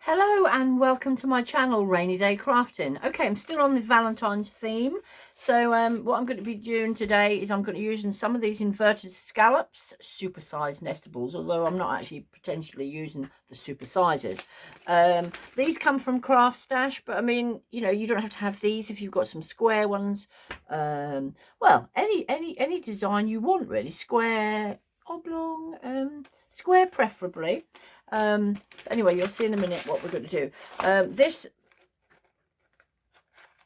Hello and welcome to my channel, Rainy Day Crafting. Okay, I'm still on the Valentine's theme. So what I'm going to be doing today is I'm going to be using some of these inverted scallops, supersized nestables, although I'm not actually potentially using the super sizes. These come from Craft Stash, but I mean, you know, you don't have to have these if you've got some square ones. Well, any design you want really, square, oblong, square preferably. Anyway, you'll see in a minute what we're going to do. This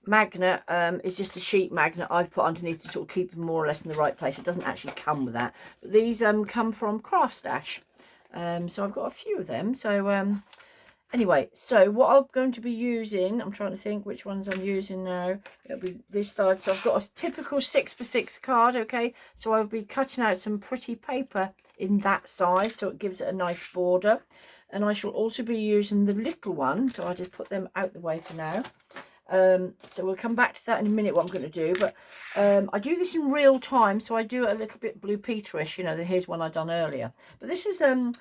magnet is just a sheet magnet I've put underneath to sort of keep them more or less in the right place. It doesn't actually come with that, but these come from Craft Stash. So I've got a few of them. So anyway, so what I'm going to be using, I'm trying to think which ones I'm using now. It'll be this side. So I've got a typical 6x6 card. Okay, so I'll be cutting out some pretty paper in that size, so it gives it a nice border. And I shall also be using the little one, so I'll just put them out the way for now. So we'll come back to that in a minute, what I'm going to do. But I do this in real time, so I do it a little bit Blue Peterish. You know, here's one I've done earlier. But this is a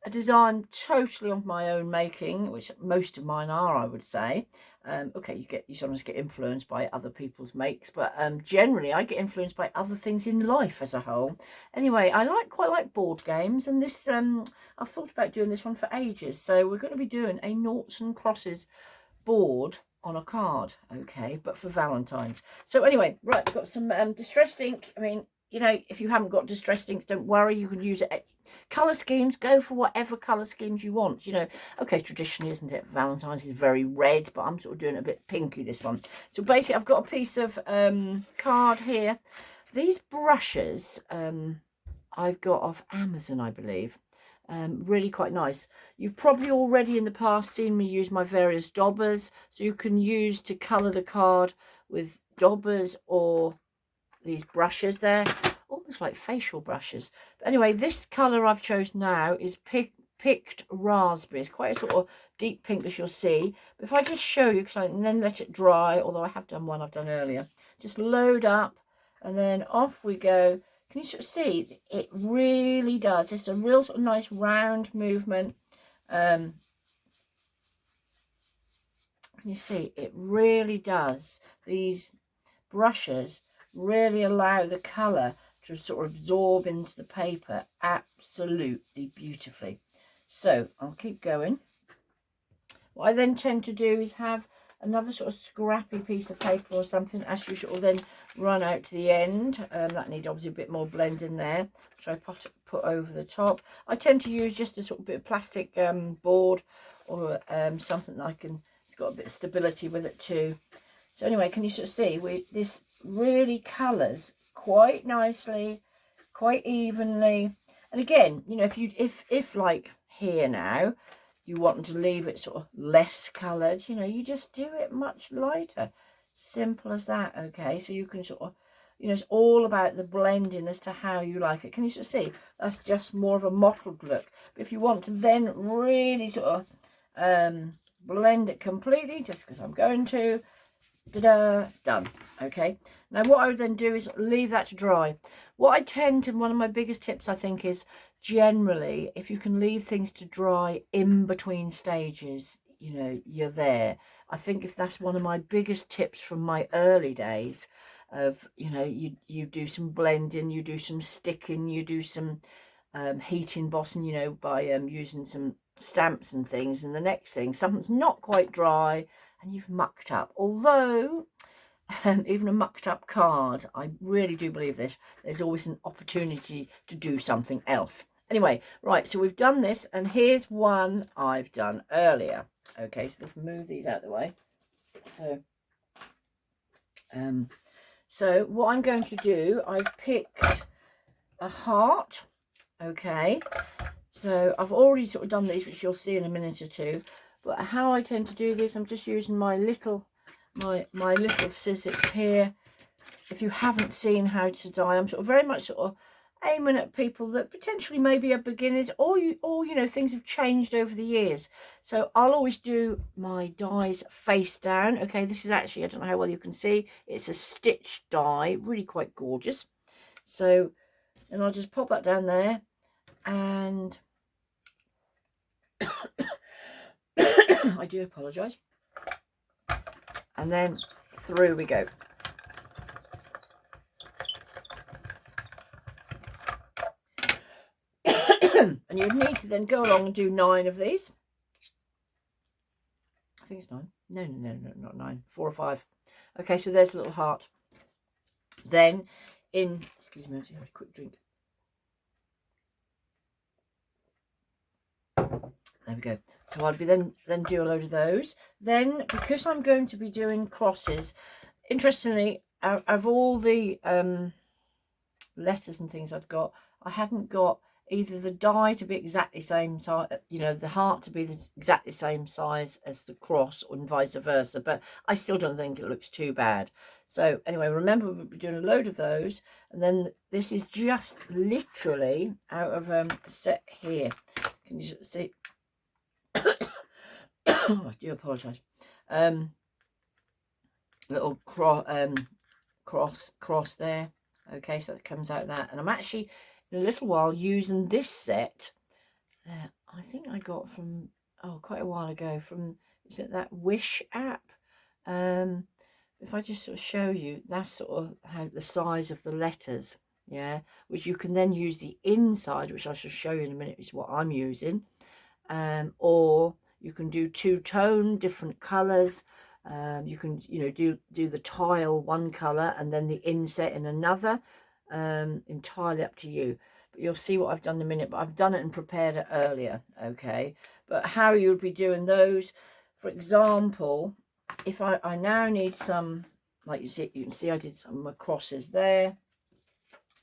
design totally of my own making, which most of mine are, I would say. Okay, you sometimes get influenced by other people's makes, but generally I get influenced by other things in life as a whole. Anyway, I quite like board games, and this I've thought about doing this one for ages. So we're going to be doing a noughts and crosses board on a card, okay, but for Valentine's. So anyway, right, I've got some distressed ink. I mean, you know, if you haven't got distressed inks, don't worry, you can use it. Colour schemes, go for whatever colour schemes you want. You know, okay, traditionally, isn't it, Valentine's is very red, but I'm sort of doing it a bit pinky this one. So basically, I've got a piece of card here. These brushes I've got off Amazon, I believe. Really quite nice. You've probably already in the past seen me use my various daubers, so you can use to colour the card with daubers or these brushes there, almost like facial brushes. But anyway, this colour I've chosen now is picked raspberry. It's quite a sort of deep pink, as you'll see. But if I just show you, and then let it dry, although I have done one I've done earlier, just load up and then off we go. Can you sort of see it really does? It's a real sort of nice round movement. Can you see it really does? These brushes really allow the colour to sort of absorb into the paper absolutely beautifully. So I'll keep going. What I then tend to do is have another sort of scrappy piece of paper or something as you sort of then run out to the end. That needs obviously a bit more blend in there, which I put over the top. I tend to use just a sort of bit of plastic board or something that it's got a bit of stability with it too. So anyway, can you sort of see this really colours quite nicely, quite evenly. And again, you know, if like here now, you want to leave it sort of less coloured, you know, you just do it much lighter. Simple as that, okay? So you can sort of, you know, it's all about the blending as to how you like it. Can you sort of see? That's just more of a mottled look. But if you want to then really sort of blend it completely, just because I'm going to, ta-da, done. Okay, now what I would then do is leave that to dry. What I tend to, one of my biggest tips I think is generally if you can leave things to dry in between stages, you know, you're there. I think if that's one of my biggest tips from my early days of, you know, you do some blending, you do some sticking, you do some heat embossing, you know, by using some stamps and things, and the next thing something's not quite dry and you've mucked up. Although even a mucked up card, I really do believe this, there's always an opportunity to do something else. Anyway, right, so we've done this, and here's one I've done earlier. Okay, so let's move these out of the way. So what I'm going to do, I've picked a heart. Okay, so I've already sort of done these, which you'll see in a minute or two. But how I tend to do this, I'm just using my little scissors here. If you haven't seen how to die, I'm sort of very much sort of aiming at people that potentially maybe are beginners, or you know, things have changed over the years. So I'll always do my dies face down. Okay, this is actually, I don't know how well you can see, it's a stitch die, really quite gorgeous. So, and I'll just pop that down there, and I do apologise. And then through we go. And you'd need to then go along and do 9 of these. I think it's 9. No, not 9. 4 or 5. Okay, so there's a little heart. Then excuse me, I'll have a quick drink. There we go. So I'll be then do a load of those. Then, because I'm going to be doing crosses, interestingly, out of all the letters and things I'd got, I hadn't got either the die to be exactly same size, you know, the heart to be the exactly same size as the cross, and vice versa, but I still don't think it looks too bad. So anyway, remember, we'll be doing a load of those, and then this is just literally out of a set here. Can you see? Oh, I do apologise. Little cross there. Okay, so it comes out that, and I'm actually in a little while using this set. I think I got from quite a while ago from, is it that Wish app? If I just sort of show you, that's sort of how the size of the letters, yeah, which you can then use the inside, which I shall show you in a minute, is what I'm using. Or you can do two-tone, different colours. You can, you know, do the tile one colour and then the inset in another. Entirely up to you. But you'll see what I've done in a minute. But I've done it and prepared it earlier. Okay. But how you would be doing those, for example, if I now need some, like you can see I did some crosses there.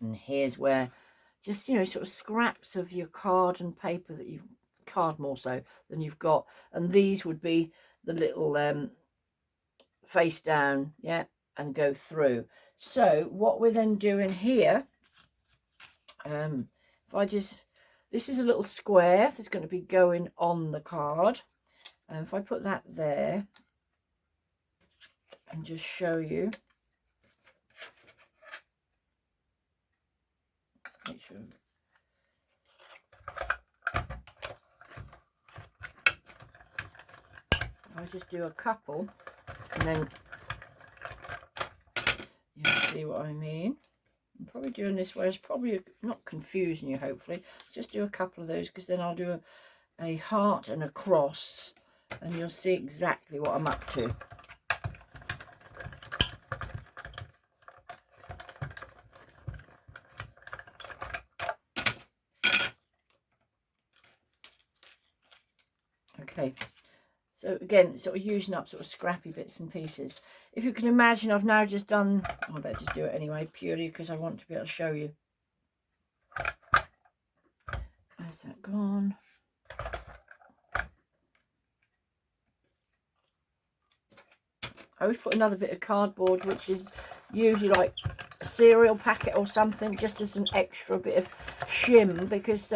And here's where just, you know, sort of scraps of your card and paper that you've, card more so than you've got, and these would be the little face down, yeah, and go through. So what we're then doing here, if I just, this is a little square that's going to be going on the card, and if I put that there and just show you, make sure. I'll just do a couple, and then you'll see what I mean. I'm probably doing this where it's probably not confusing you, hopefully. Just do a couple of those, because then I'll do a heart and a cross, and you'll see exactly what I'm up to. Okay. So again, sort of using up sort of scrappy bits and pieces. If you can imagine, I've now just done, I better just do it anyway, purely because I want to be able to show you. Where's that gone? I always put another bit of cardboard, which is usually like a cereal packet or something, just as an extra bit of shim, because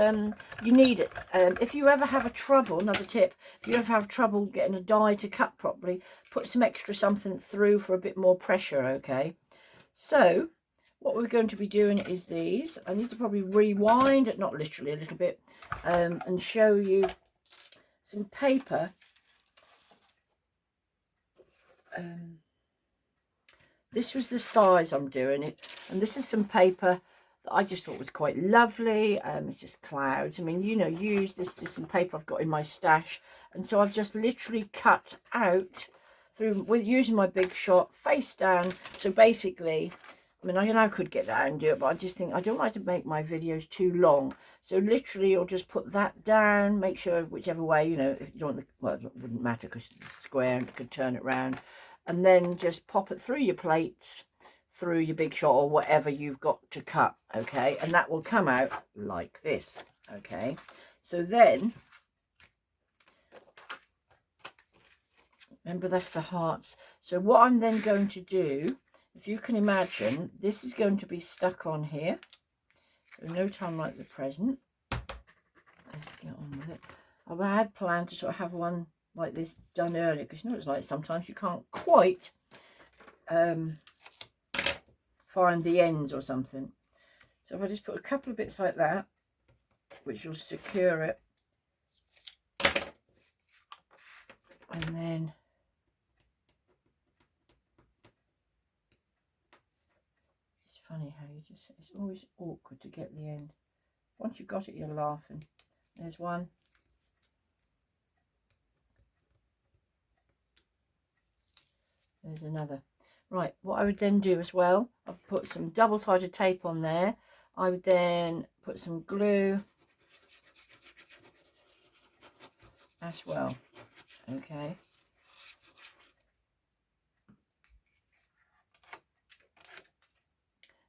you need it. If you ever have a trouble, another tip, if you ever have trouble getting a die to cut properly, put some extra something through for a bit more pressure, okay? So what we're going to be doing is these. I need to probably rewind it, not literally, a little bit, and show you some paper. This was the size I'm doing it, and this is some paper that I just thought was quite lovely. It's just clouds. I mean, you know, this is some paper I've got in my stash, and so I've just literally cut out through with using my Big Shot face down. So basically, I mean, I could get that out and do it, but I just think I don't like to make my videos too long. So literally, you'll just put that down, make sure whichever way, you know, if you don't want the, well, it wouldn't matter because it's square and you could turn it around. And then just pop it through your plates, through your Big Shot or whatever you've got to cut, okay? And that will come out like this, okay? So then, remember that's the hearts. So what I'm then going to do, if you can imagine, this is going to be stuck on here. So no time like the present. Let's get on with it. I had planned to sort of have one like this done earlier, because you know it's like sometimes you can't quite find the ends or something. So if I just put a couple of bits like that, which will secure it, And then it's funny how you just, it's always awkward to get the end. Once you've got it, you're laughing. There's one. There's another. Right, what I would then do as well, I've put some double-sided tape on there. I would then put some glue as well. Okay.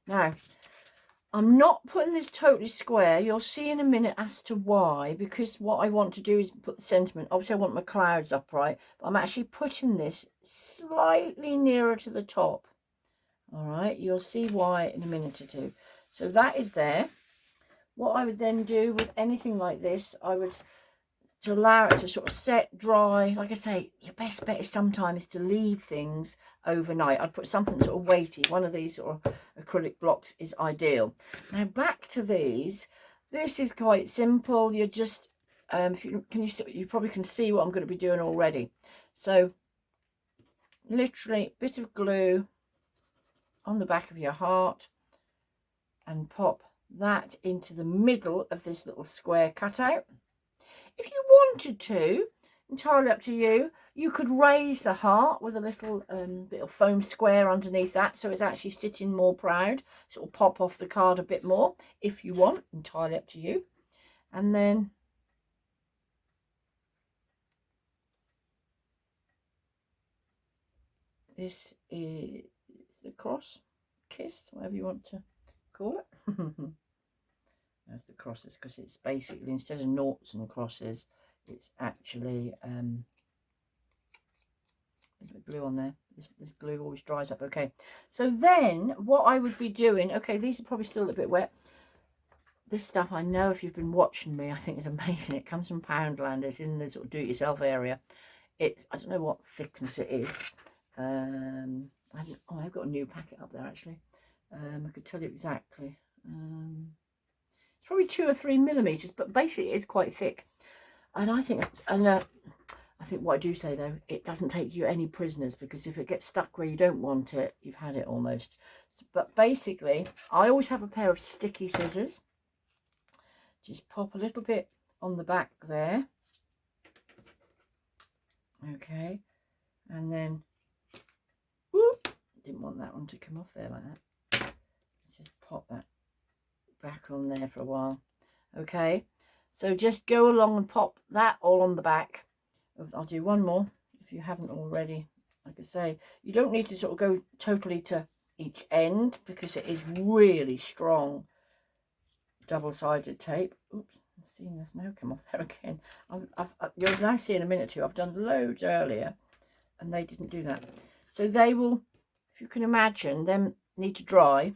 Now, I'm not putting this totally square. You'll see in a minute as to why, because what I want to do is put the sentiment. Obviously, I want my clouds upright, but I'm actually putting this slightly nearer to the top. All right, you'll see why in a minute or two. So that is there. What I would then do with anything like this, I would, to allow it to sort of set, dry, like I say, your best bet is sometimes to leave things overnight. I'd put something sort of weighty. One of these sort of acrylic blocks is ideal. Now back to these. This is quite simple. You're just, if you probably can see what I'm going to be doing already. So literally a bit of glue on the back of your heart and pop that into the middle of this little square cutout. If you wanted to, entirely up to you, you could raise the heart with a little bit of foam square underneath that, so it's actually sitting more proud. So it'll pop off the card a bit more if you want, entirely up to you. And then this is the cross, kiss, whatever you want to call it. There's the crosses, because it's basically, instead of noughts and crosses, it's actually a bit of glue on there. This glue always dries up. Okay, so then what I would be doing, okay, these are probably still a bit wet. This stuff, I know if you've been watching me, I think is amazing. It comes from Poundland. It's in the sort of do-it-yourself area. It's, I don't know what thickness it is. I've got a new packet up there actually. I could tell you exactly. It's probably 2 or 3 millimeters, but basically it is quite thick. And I think, I think what I do say though, it doesn't take you any prisoners, because if it gets stuck where you don't want it, you've had it almost. But basically, I always have a pair of sticky scissors. Just pop a little bit on the back there. Okay, and then, whoop, didn't want that one to come off there like that. Let's just pop that back on there for a while. Okay, so just go along and pop that all on the back. I'll do one more if you haven't already. Like I say, you don't need to sort of go totally to each end, because it is really strong double-sided tape. Oops, I'm seeing this now come off there again. You'll now see in a minute or two, I've done loads earlier and they didn't do that. So they will, if you can imagine, them need to dry,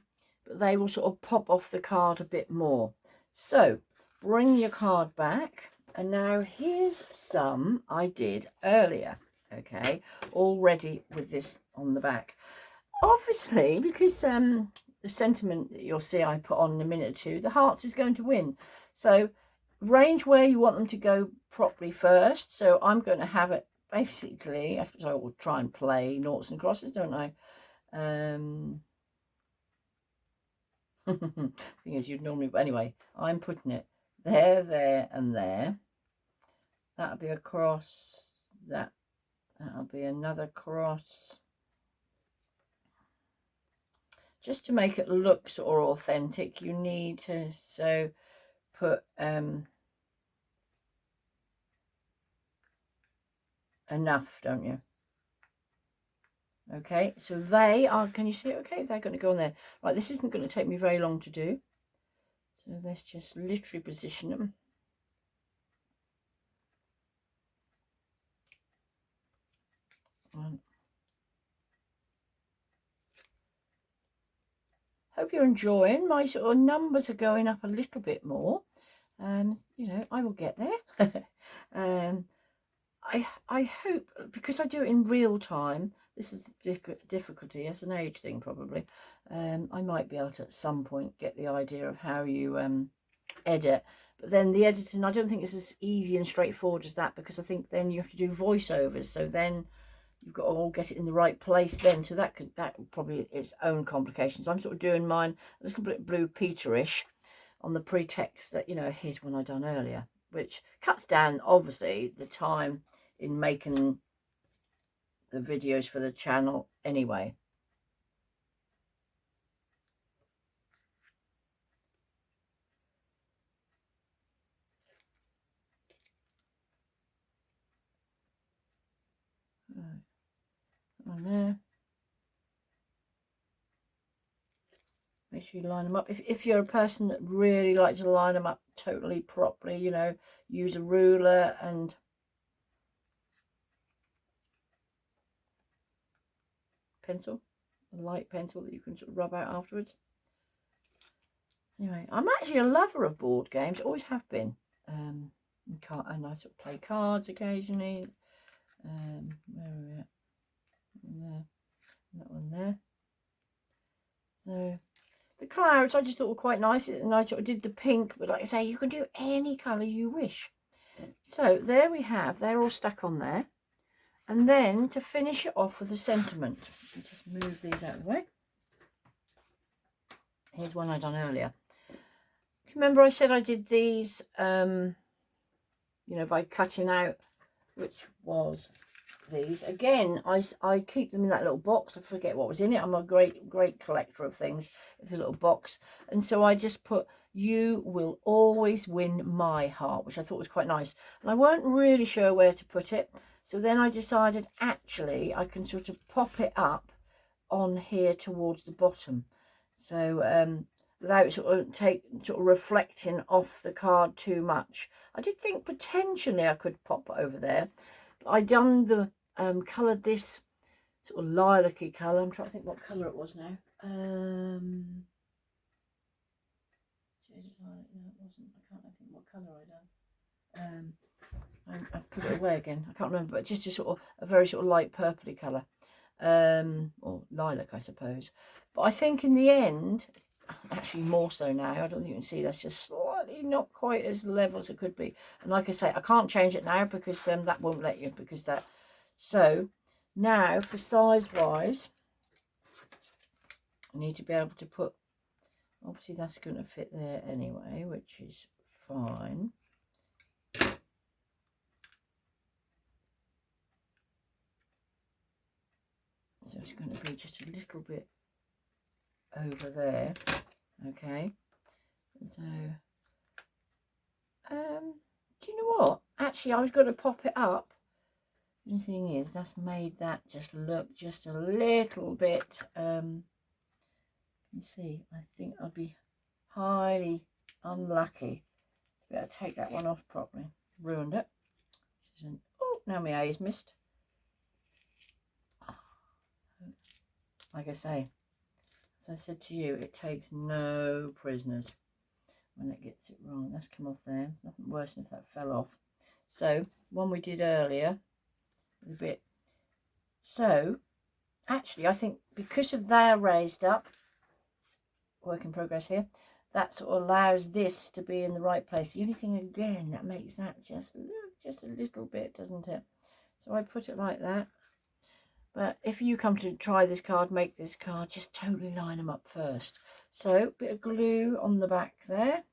but they will sort of pop off the card a bit more. So bring your card back, and now here's some I did earlier, okay, already with this on the back. Obviously, because the sentiment that you'll see I put on in a minute or two, the hearts is going to win. So arrange where you want them to go properly first. So I'm going to have it basically, I suppose I will try and play noughts and crosses, don't I? Thing is, you'd normally, but anyway, I'm putting it there, there, and there. That'll be a cross. That'll be another cross. Just to make it look sort of authentic, you need to put enough, don't you? Okay, so they are, can you see it? Okay, they're going to go on there. Right, this isn't going to take me very long to do. So let's just literally position them. Hope you're enjoying. My sort of numbers are going up a little bit more. You know, I will get there. I hope, because I do it in real time, this is the difficulty, it's an age thing probably. I might be able to at some point get the idea of how you edit, But then the editing, I don't think it's as easy and straightforward as that, because I think then you have to do voiceovers. So then you've got to all get it in the right place then. So that would probably its own complications. I'm sort of doing mine a little bit Blue Peterish on the pretext that, you know, here's one I done earlier, which cuts down obviously the time in making the videos for the channel anyway. Right. On there. Make sure you line them up. If you're a person that really likes to line them up totally properly, you know, use a ruler and pencil, a light pencil that you can sort of rub out afterwards. Anyway, I'm actually a lover of board games, always have been. And I sort of play cards occasionally. Where are we at? There, that one there. So the clouds I just thought were quite nice, and I sort of did the pink, but like I say, you can do any colour you wish. So there we have, they're all stuck on there. And then to finish it off with a sentiment, just move these out of the way. Here's one I done earlier. Remember I said I did these, you know, by cutting out, which was these. Again, I keep them in that little box. I forget what was in it. I'm a great collector of things. It's a little box. And so I just put, you will always win my heart, which I thought was quite nice. And I weren't really sure where to put it. So then I decided, actually, I can sort of pop it up on here towards the bottom. So without sort of reflecting off the card too much. I did think potentially I could pop it over there. But I done the coloured this sort of lilac-y colour. I'm trying to think what colour it was now. Shaded lilac. No, it wasn't. I can't think what colour I done. I've put it away again. I can't remember, but just a very sort of light purpley colour. Or lilac, I suppose. But I think in the end, actually more so now, I don't think you can see, that's just slightly not quite as level as it could be. And like I say, I can't change it now because that won't let you, because that. So now for size wise, I need to be able to put, obviously that's going to fit there anyway, which is fine. So it's going to be just a little bit over there. Okay. So, do you know what? Actually, I was going to pop it up. The thing is, that's made that just look just a little bit, you see, I think I'd be highly unlucky to be able to take that one off properly. Ruined it. Oh, now my eye's missed. Like I say, as I said to you, it takes no prisoners when it gets it wrong. That's come off there. Nothing worse than if that fell off. So, one we did earlier, a bit. So, actually, I think because of they're raised up, work in progress here, that sort of allows this to be in the right place. The only thing, again, that makes that just a little bit, doesn't it? So I put it like that. But if you come to try this card, make this card, just totally line them up first. So, bit of glue on the back there.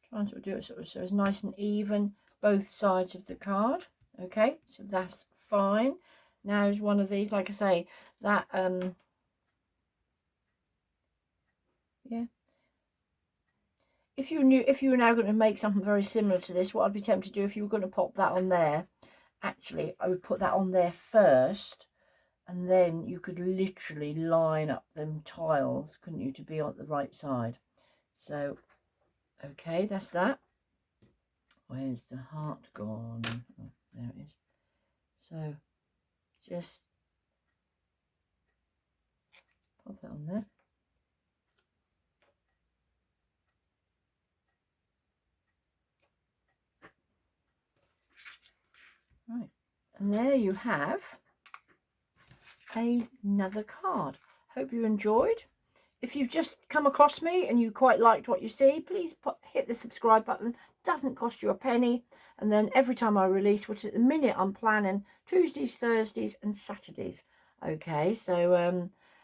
Try and sort of do it so it's nice and even, both sides of the card. Okay, so that's fine. Now is one of these, like I say, that yeah. If you were now going to make something very similar to this, what I'd be tempted to do, if you were going to pop that on there, actually I would put that on there first, and then you could literally line up them tiles, couldn't you, to be on the right side. So okay, that's that. Where's the heart gone? Oh, there it is. So just pop that on there. Right, and there you have another card. Hope you enjoyed. If you've just come across me and you quite liked what you see, please hit the subscribe button. Doesn't cost you a penny. And then every time I release, which at the minute I'm planning Tuesdays, Thursdays and Saturdays. Okay, so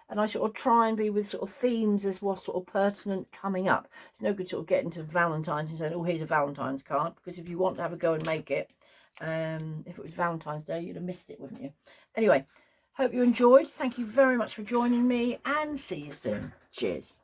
and I sort of try and be with sort of themes as what's sort of pertinent coming up. It's no good sort of getting to Valentine's and saying, oh, here's a Valentine's card, because if you want to have a go and make it, if it was Valentine's Day, you'd have missed it, wouldn't you? Anyway, hope you enjoyed. Thank you very much for joining me, and see you soon. Cheers.